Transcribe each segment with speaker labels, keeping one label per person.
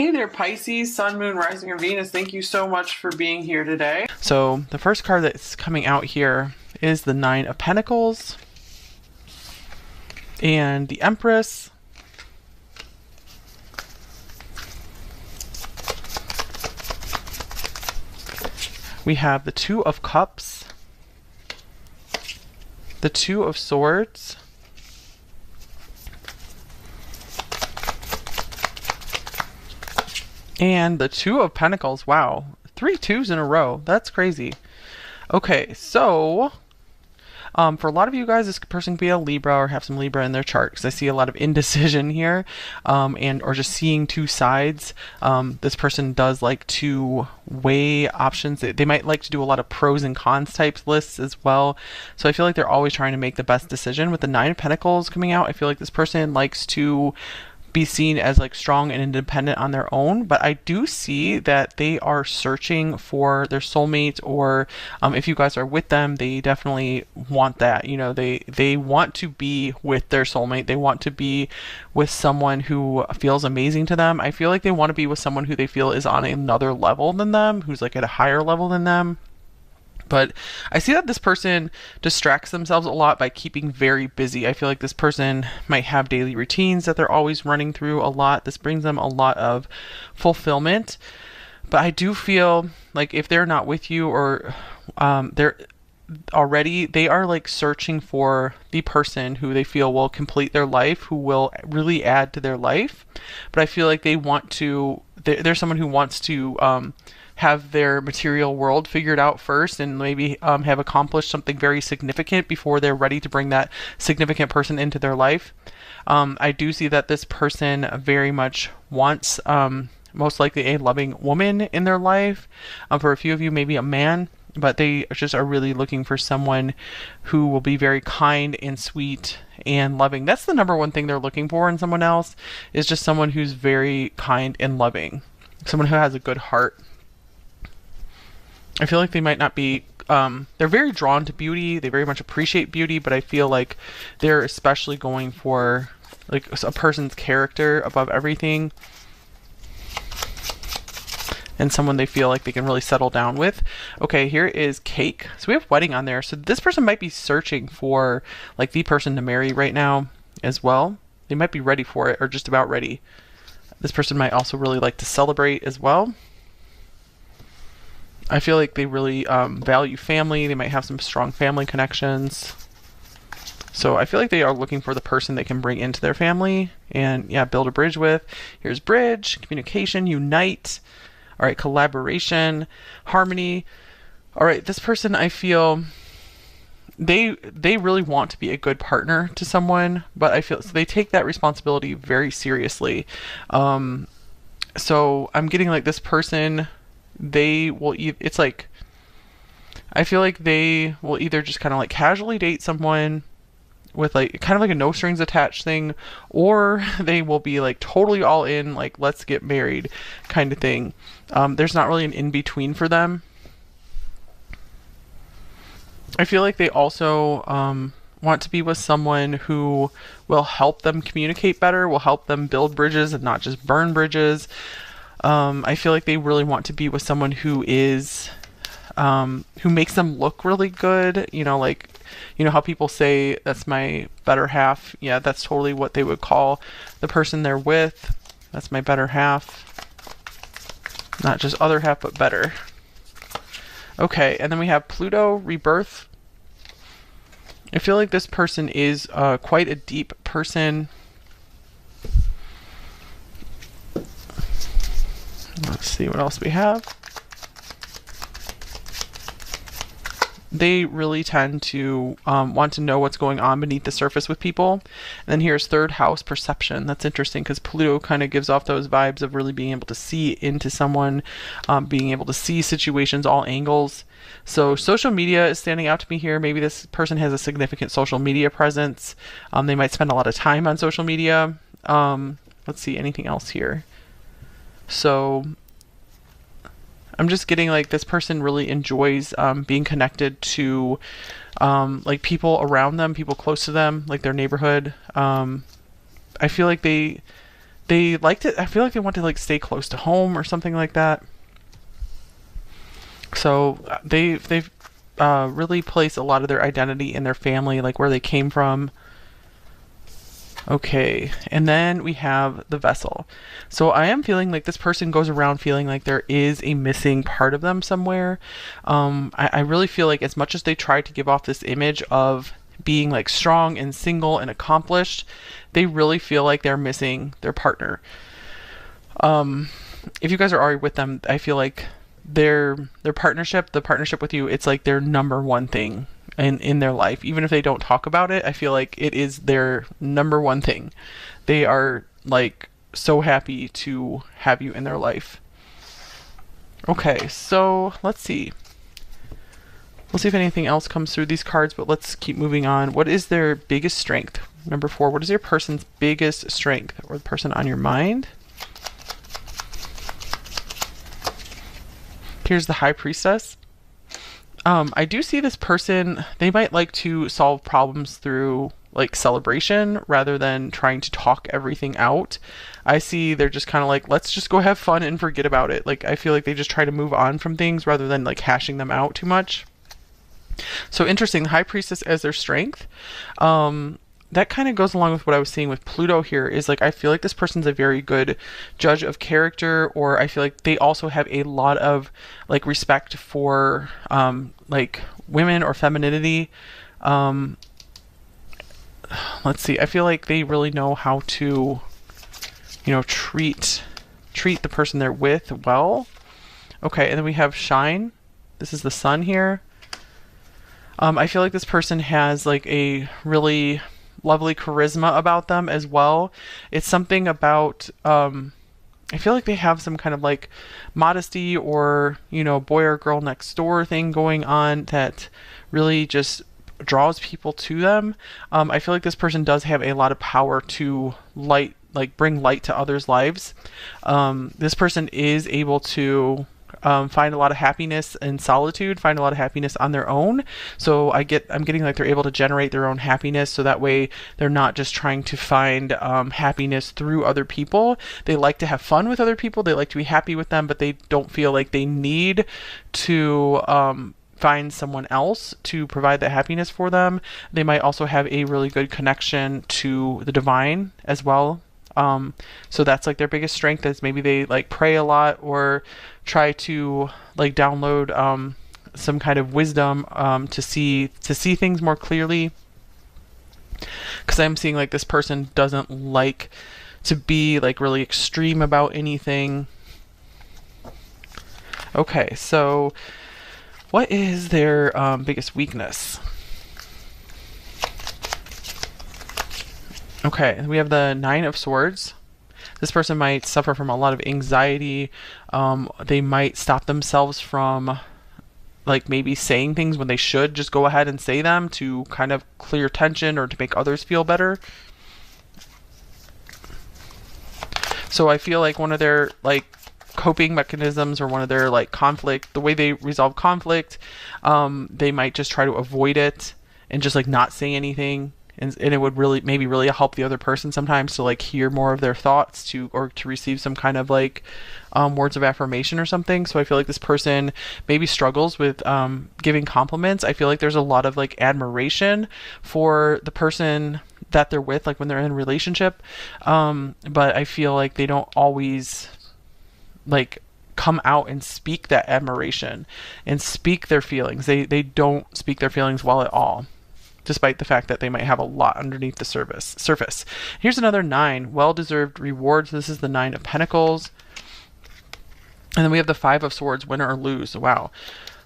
Speaker 1: Hey there, Pisces, Sun, Moon, Rising, or Venus. Thank you so much for being here today. So the first card that's coming out here is the Nine of Pentacles and the Empress. We have the Two of Cups, the Two of Swords, and the Two of Pentacles. Wow, 3 twos in a row. That's crazy. Okay, so for a lot of you guys, this person could be a Libra or have some Libra in their chart, because I see a lot of indecision here, or just seeing two sides. This person does like to weigh options. They might like to do a lot of pros and cons type lists as well. So I feel like they're always trying to make the best decision. With the Nine of Pentacles coming out, I feel like this person likes to be seen as like strong and independent on their own, but I do see that they are searching for their soulmate, or if you guys are with them, they definitely want that. You know, they want to be with their soulmate. They want to be with someone who feels amazing to them. I feel like they want to be with someone who they feel is on another level than them, who's like at a higher level than them. But I see that this person distracts themselves a lot by keeping very busy. I feel like this person might have daily routines that they're always running through a lot. This brings them a lot of fulfillment. But I do feel like if they're not with you, or they're already, they are like searching for the person who they feel will complete their life, who will really add to their life. But I feel like they want to, there's someone who wants to have their material world figured out first, and maybe have accomplished something very significant before they're ready to bring that significant person into their life. I do see that this person very much wants most likely a loving woman in their life. For a few of you, maybe a man, but they just are really looking for someone who will be very kind and sweet and loving. That's the number one thing they're looking for in someone else, is just someone who's very kind and loving, someone who has a good heart. I feel like they might not be, they're very drawn to beauty. They very much appreciate beauty, but I feel like they're especially going for like a person's character above everything, and someone they feel like they can really settle down with. Okay, here is Cake. So we have wedding on there. So this person might be searching for like the person to marry right now as well. They might be ready for it, or just about ready. This person might also really like to celebrate as well. I feel like they really value family. They might have some strong family connections. So I feel like they are looking for the person they can bring into their family and, yeah, build a bridge with. Here's bridge, communication, unite. All right, collaboration, harmony. All right, this person, I feel they really want to be a good partner to someone, but I feel so they take that responsibility very seriously. So I'm getting like this person, they will it's like, I feel like they will either just kind of like casually date someone with like kind of like a no strings attached thing, or they will be like totally all in, like let's get married kind of thing. There's not really an in between for them. I feel like they also want to be with someone who will help them communicate better, will help them build bridges and not just burn bridges. I feel like they really want to be with someone who is, who makes them look really good. You know, like, you know how people say that's my better half? Yeah, that's totally what they would call the person they're with. That's my better half. Not just other half, but better. Okay, and then we have Pluto, rebirth. I feel like this person is quite a deep person. Let's see what else we have. They really tend to want to know what's going on beneath the surface with people. And then here's third house, perception. That's interesting because Pluto kind of gives off those vibes of really being able to see into someone, being able to see situations, all angles. So social media is standing out to me here. Maybe this person has a significant social media presence. They might spend a lot of time on social media. Let's see, anything else here? So I'm just getting like this person really enjoys being connected to like people around them, people close to them, like their neighborhood. I feel like they they like to, I feel like they want to like stay close to home or something like that. So they've really place a lot of their identity in their family, like where they came from. Okay, and then we have the vessel. So I am feeling like this person goes around feeling like there is a missing part of them somewhere. I really feel like as much as they try to give off this image of being like strong and single and accomplished, they really feel like they're missing their partner. If you guys are already with them, I feel like their partnership, the partnership with you, it's like their number one thing in their life. Even if they don't talk about it, I feel like it is their number one thing. They are like so happy to have you in their life. Okay, so let's see. We'll see if anything else comes through these cards, but let's keep moving on. What is their biggest strength? Number 4, what is your person's biggest strength, or the person on your mind? Here's the High Priestess. I do see this person, they might like to solve problems through like celebration rather than trying to talk everything out. I see they're just kind of like, let's just go have fun and forget about it. Like, I feel like they just try to move on from things rather than like hashing them out too much. So interesting, the High Priestess as their strength. That kind of goes along with what I was seeing with Pluto here, is like, I feel like this person's a very good judge of character, or I feel like they also have a lot of like respect for like women or femininity. Let's see, I feel like they really know how to, you know, treat the person they're with well. Okay, and then we have Shine. This is the Sun here. I feel like this person has like a really lovely charisma about them as well. It's something about, I feel like they have some kind of like modesty or, you know, boy or girl next door thing going on that really just draws people to them. I feel like this person does have a lot of power to bring light to others' lives. This person is able to find a lot of happiness in solitude, find a lot of happiness on their own. So I'm getting like they're able to generate their own happiness, so that way they're not just trying to find happiness through other people. They like to have fun with other people, they like to be happy with them, but they don't feel like they need to find someone else to provide that happiness for them. They might also have a really good connection to the divine as well. So that's like their biggest strength, is maybe they like pray a lot or try to like download some kind of wisdom to see things more clearly. Because I'm seeing like this person doesn't like to be like really extreme about anything. Okay, so what is their biggest weakness? Okay, we have the Nine of Swords. This person might suffer from a lot of anxiety. They might stop themselves from like maybe saying things when they should just go ahead and say them to kind of clear tension or to make others feel better. So I feel like one of their like coping mechanisms, or one of their like conflict, the way they resolve conflict, they might just try to avoid it and just like not say anything. And it would really help the other person sometimes to like hear more of their thoughts, or to receive some kind of like words of affirmation or something. So I feel like this person maybe struggles with giving compliments. I feel like there's a lot of like admiration for the person that they're with, like when they're in a relationship. But I feel like they don't always like come out and speak that admiration and speak their feelings. They don't speak their feelings well at all, despite the fact that they might have a lot underneath the surface. Here's another 9, well-deserved rewards. This is the 9 of Pentacles. And then we have the 5 of Swords, win or lose. Wow.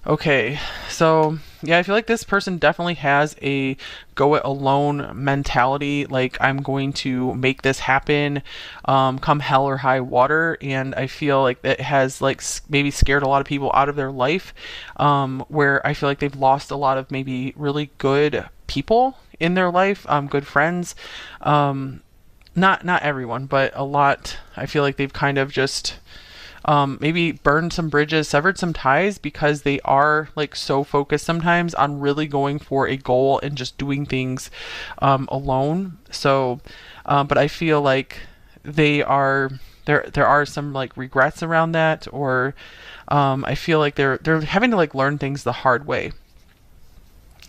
Speaker 1: Okay, so yeah, I feel like this person definitely has a go it alone mentality. Like, I'm going to make this happen, come hell or high water. And I feel like that has like maybe scared a lot of people out of their life, where I feel like they've lost a lot of maybe really good people in their life, good friends. Not everyone, but a lot. I feel like they've kind of just maybe burned some bridges, severed some ties, because they are like so focused sometimes on really going for a goal and just doing things alone. So, but I feel like they are there are some like regrets around that, or I feel like they're having to like learn things the hard way.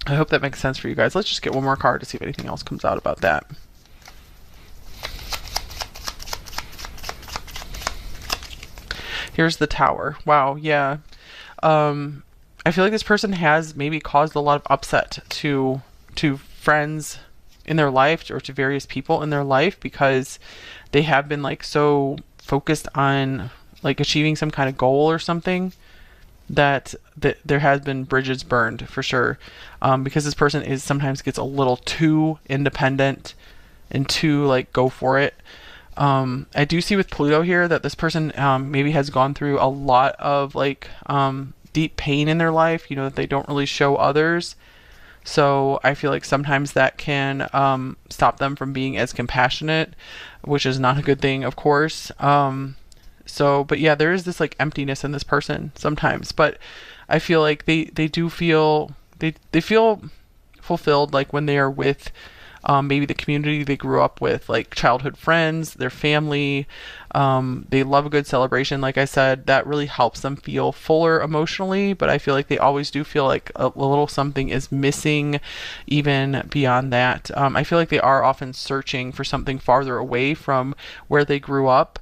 Speaker 1: I hope that makes sense for you guys. Let's just get one more card to see if anything else comes out about that. Here's the Tower. Wow, yeah. I feel like this person has maybe caused a lot of upset to friends in their life, or to various people in their life, because they have been like so focused on like achieving some kind of goal or something, that there has been bridges burned for sure, because this person is sometimes gets a little too independent and too like go for it. I do see with Pluto here that this person maybe has gone through a lot of like deep pain in their life, that they don't really show others. So I feel like sometimes that can stop them from being as compassionate, which is not a good thing, of course. But yeah, there is this like emptiness in this person sometimes, but I feel like they do feel they feel fulfilled, like when they are with maybe the community they grew up with, like childhood friends, their family. They love a good celebration. Like I said, that really helps them feel fuller emotionally, but I feel like they always do feel like a little something is missing even beyond that. I feel like they are often searching for something farther away from where they grew up.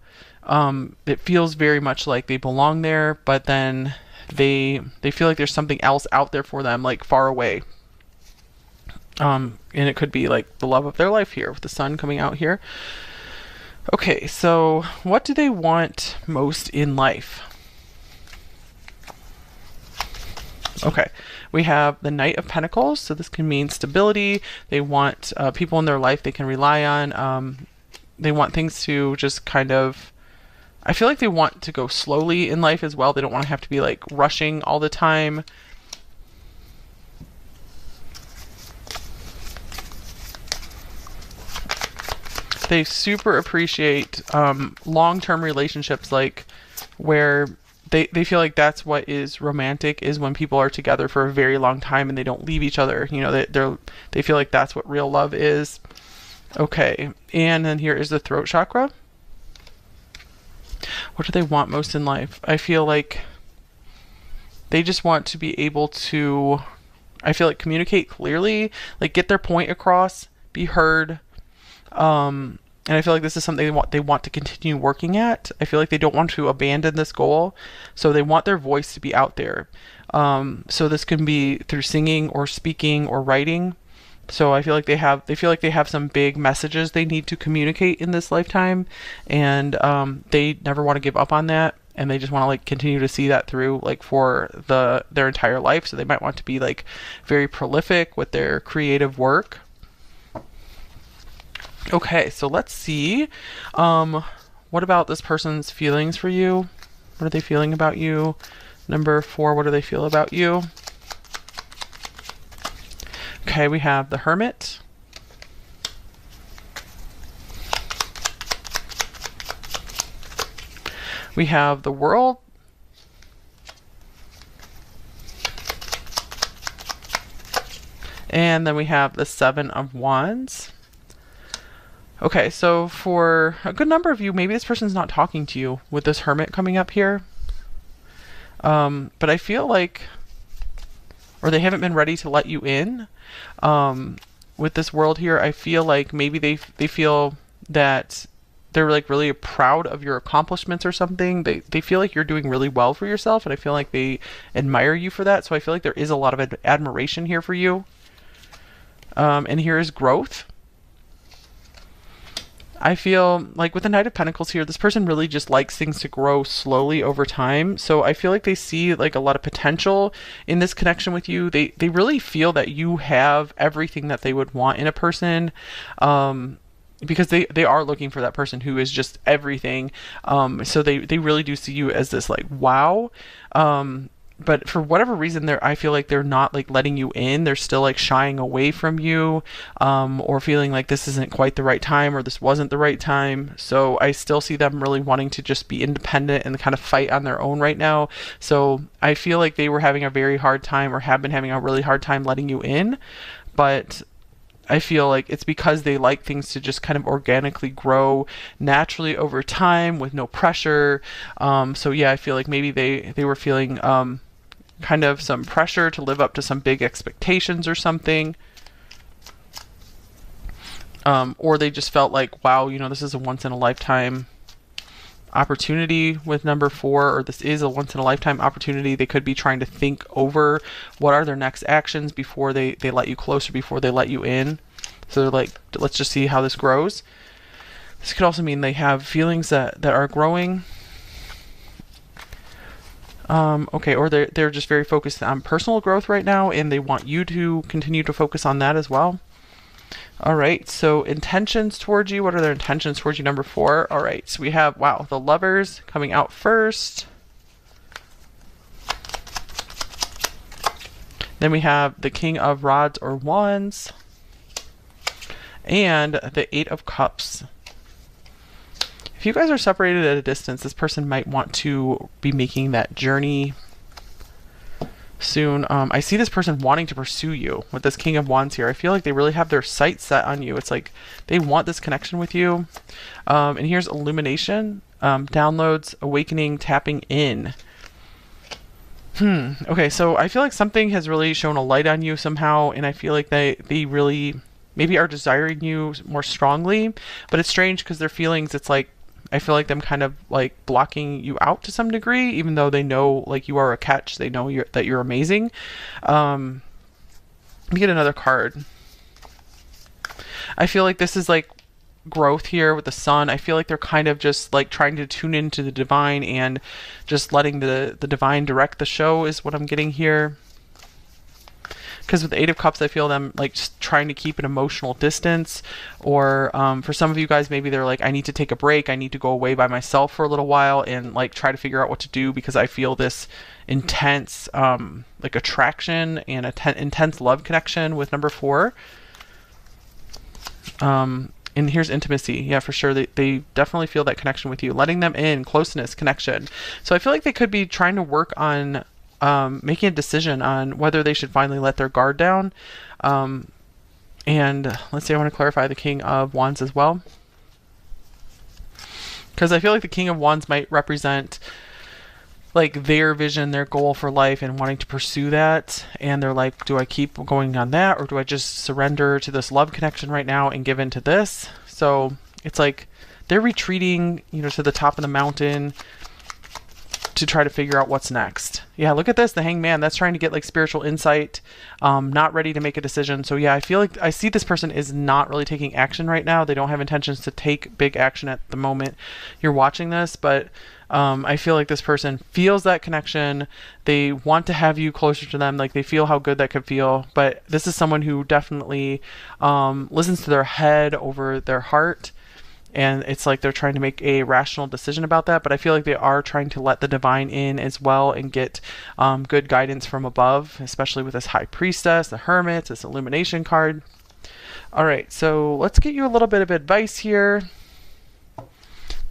Speaker 1: It feels very much like they belong there, but then they feel like there's something else out there for them, like far away. And it could be like the love of their life here with the sun coming out here. Okay, so what do they want most in life? Okay, we have the Knight of Pentacles, so this can mean stability. They want people in their life they can rely on. They want things to just kind of, I feel like they want to go slowly in life as well. They don't want to have to be like rushing all the time. They super appreciate long-term relationships, like where they feel like that's what is romantic, is when people are together for a very long time and they don't leave each other. They feel like that's what real love is. Okay, and then here is the throat chakra. What do they want most in life? I feel like they just want to be able to, I feel like, communicate clearly, like get their point across, be heard. And I feel like this is something they want to continue working at. I feel like they don't want to abandon this goal, so they want their voice to be out there. So this can be through singing or speaking or writing. So I feel like they feel like they have some big messages they need to communicate in this lifetime, and they never want to give up on that, and they just want to like continue to see that through, like for their entire life. So they might want to be like very prolific with their creative work. Okay, so let's see. What about this person's feelings for you? What are they feeling about you? Number 4, what do they feel about you? Okay, we have the Hermit. We have the World. And then we have the Seven of Wands. Okay, so for a good number of you, maybe this person's not talking to you with this Hermit coming up here. But I feel like, or they haven't been ready to let you in. With this World here, I feel like maybe they feel that they're like really proud of your accomplishments or something. They feel like you're doing really well for yourself, and I feel like they admire you for that. So I feel like there is a lot of admiration here for you. And here is growth. I feel like with the Knight of Pentacles here, this person really just likes things to grow slowly over time. So I feel like they see like a lot of potential in this connection with you. They really feel that you have everything that they would want in a person, because they are looking for that person who is just everything. So they really do see you as this like wow. But for whatever reason, I feel like they're not like letting you in. They're still like shying away from you, or feeling like this isn't quite the right time, or this wasn't the right time. So I still see them really wanting to just be independent and kind of fight on their own right now. So I feel like they were having a very hard time, or have been having a really hard time letting you in. But I feel like it's because they like things to just kind of organically grow naturally over time with no pressure. So yeah, I feel like maybe they were feeling kind of some pressure to live up to some big expectations or something. Or they just felt like, wow, you know, this is a once in a lifetime opportunity with number 4, or this is a once in a lifetime opportunity. They could be trying to think over what are their next actions before they let you closer, before they let you in. So they're like, let's just see how this grows. This could also mean they have feelings that are growing. Okay, or they're just very focused on personal growth right now, and they want you to continue to focus on that as well. All right, so intentions towards you. What are their intentions towards you, number 4? All right, so we have, wow, the Lovers coming out first. Then we have the King of Rods or Wands. And the 8 of Cups. If you guys are separated at a distance, this person might want to be making that journey soon. I see this person wanting to pursue you with this King of Wands here. I feel like they really have their sights set on you. It's like they want this connection with you. And here's illumination, downloads, awakening, tapping in. Okay, so I feel like something has really shown a light on you somehow, and I feel like they really maybe are desiring you more strongly. But it's strange because their feelings, it's like I feel like them kind of like blocking you out to some degree, even though they know like you are a catch. They know that you're amazing. Let me get another card. I feel like this is like growth here with the Sun. I feel like they're kind of just like trying to tune into the divine and just letting the divine direct the show is what I'm getting here. Because with the 8 of Cups, I feel them like just trying to keep an emotional distance. Or for some of you guys, maybe they're like, I need to take a break. I need to go away by myself for a little while and like try to figure out what to do, because I feel this intense like attraction and intense love connection with number 4. And here's intimacy. Yeah, for sure. They definitely feel that connection with you, letting them in, closeness, connection. So I feel like they could be trying to work on making a decision on whether they should finally let their guard down. And let's see, I want to clarify the King of Wands as well, because I feel like the King of Wands might represent like their vision, their goal for life, and wanting to pursue that. And they're like, do I keep going on that, or do I just surrender to this love connection right now and give in to this? So it's like they're retreating, you know, to the top of the mountain to try to figure out what's next. Yeah, look at this, the Hangman. That's trying to get like spiritual insight, not ready to make a decision. So yeah, I feel like I see this person is not really taking action right now. They don't have intentions to take big action at the moment you're watching this, but I feel like this person feels that connection. They want to have you closer to them. Like they feel how good that could feel. But this is someone who definitely listens to their head over their heart. And it's like they're trying to make a rational decision about that. But I feel like they are trying to let the divine in as well and get good guidance from above, especially with this High Priestess, the Hermit, this Illumination card. All right, so let's get you a little bit of advice here.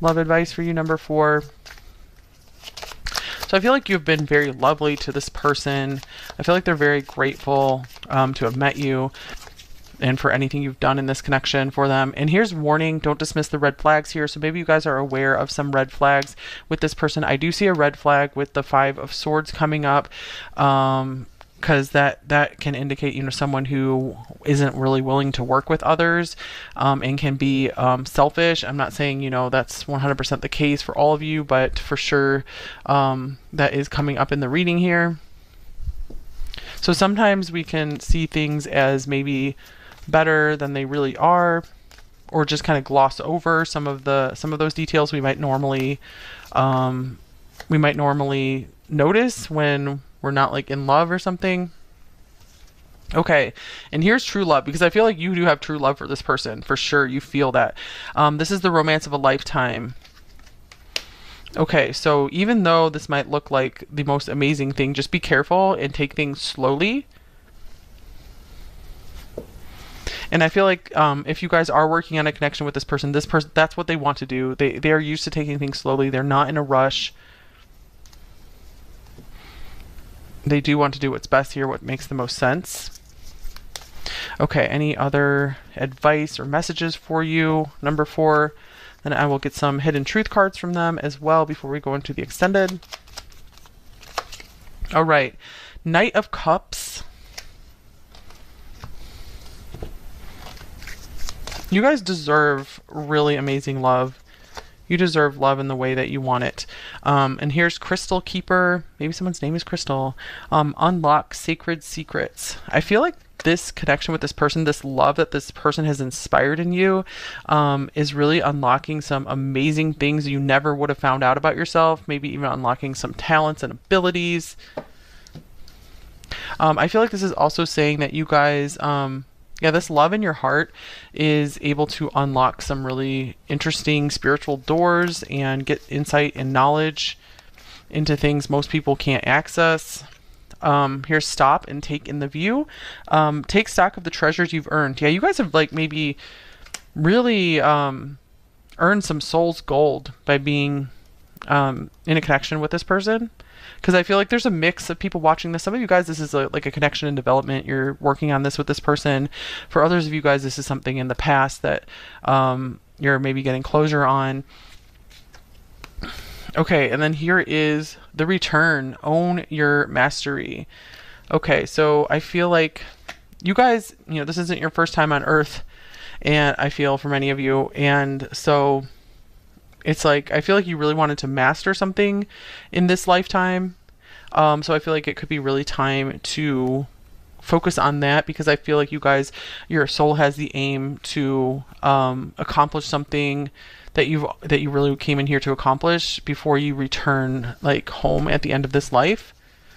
Speaker 1: Love advice for you, number 4. So I feel like you've been very lovely to this person. I feel like they're very grateful to have met you and for anything you've done in this connection for them. And here's warning, don't dismiss the red flags here. So maybe you guys are aware of some red flags with this person. I do see a red flag with the 5 of Swords coming up, because that can indicate, you know, someone who isn't really willing to work with others and can be selfish. I'm not saying, you know, that's 100% the case for all of you, but for sure that is coming up in the reading here. So sometimes we can see things as maybe better than they really are, or just kind of gloss over some of those details we might normally notice when we're not like in love or something. Okay, and here's true love, because I feel like you do have true love for this person. For sure, you feel that. This is the romance of a lifetime. Okay, so even though this might look like the most amazing thing, just be careful and take things slowly. And I feel like if you guys are working on a connection with this person, that's what they want to do. They are used to taking things slowly. They're not in a rush. They do want to do what's best here, what makes the most sense. Okay, any other advice or messages for you, number 4? Then I will get some hidden truth cards from them as well before we go into the extended. All right, Knight of Cups. You guys deserve really amazing love. You deserve love in the way that you want it. And here's Crystal Keeper. Maybe someone's name is Crystal. Unlock sacred secrets. I feel like this connection with this person, this love that this person has inspired in you, is really unlocking some amazing things you never would have found out about yourself. Maybe even unlocking some talents and abilities. I feel like this is also saying that you guys, yeah, this love in your heart is able to unlock some really interesting spiritual doors and get insight and knowledge into things most people can't access. Here's Stop and Take in the View. Take stock of the treasures you've earned. Yeah, you guys have like maybe really earned some soul's gold by being in a connection with this person. Because I feel like there's a mix of people watching this. Some of you guys, this is like a connection and development. You're working on this with this person. For others of you guys, this is something in the past that you're maybe getting closure on. Okay, and then here is the return. Own your mastery. Okay, so I feel like you guys, this isn't your first time on Earth, and I feel for many of you, and so it's like, I feel like you really wanted to master something in this lifetime. So I feel like it could be really time to focus on that, because I feel like you guys, your soul has the aim to accomplish something that you really came in here to accomplish before you return like home at the end of this life.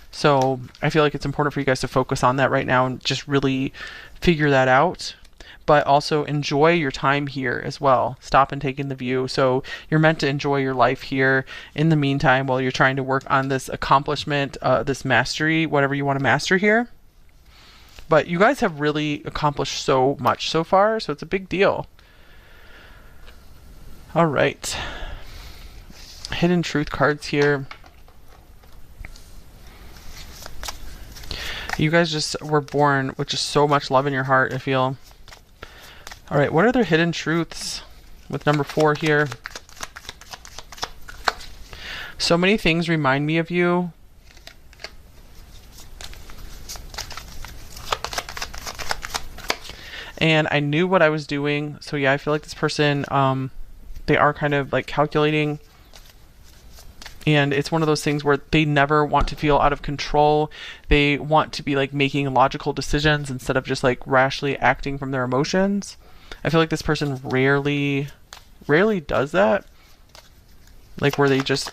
Speaker 1: So I feel like it's important for you guys to focus on that right now and just really figure that out. But also enjoy your time here as well. Stop and take in the view. So you're meant to enjoy your life here in the meantime while you're trying to work on this accomplishment, this mastery, whatever you want to master here. But you guys have really accomplished so much so far, so it's a big deal. All right. Hidden truth cards here. You guys just were born with just so much love in your heart, I feel. All right, what are their hidden truths with number 4 here? So many things remind me of you. And I knew what I was doing. So yeah, I feel like this person, they are kind of like calculating. And it's one of those things where they never want to feel out of control. They want to be like making logical decisions instead of just like rashly acting from their emotions. I feel like this person rarely does that. Like where they just,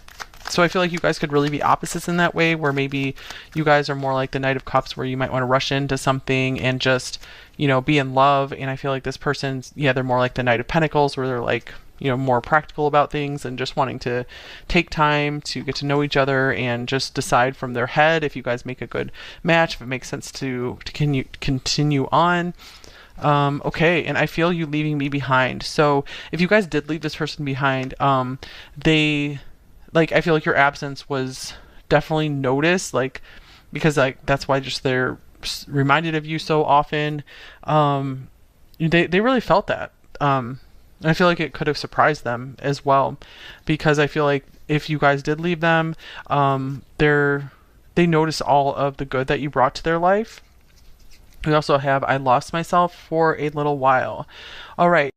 Speaker 1: so I feel like you guys could really be opposites in that way, where maybe you guys are more like the Knight of Cups, where you might want to rush into something and just, be in love. And I feel like this person's, yeah, they're more like the Knight of Pentacles, where they're like, more practical about things and just wanting to take time to get to know each other and just decide from their head if you guys make a good match, if it makes sense to continue on. Okay, and I feel you leaving me behind. So if you guys did leave this person behind, I feel like your absence was definitely noticed, like, because like that's why just they're reminded of you so often. They really felt that. And I feel like it could have surprised them as well, because I feel like if you guys did leave them, they notice all of the good that you brought to their life. We also have I lost myself for a little while. All right.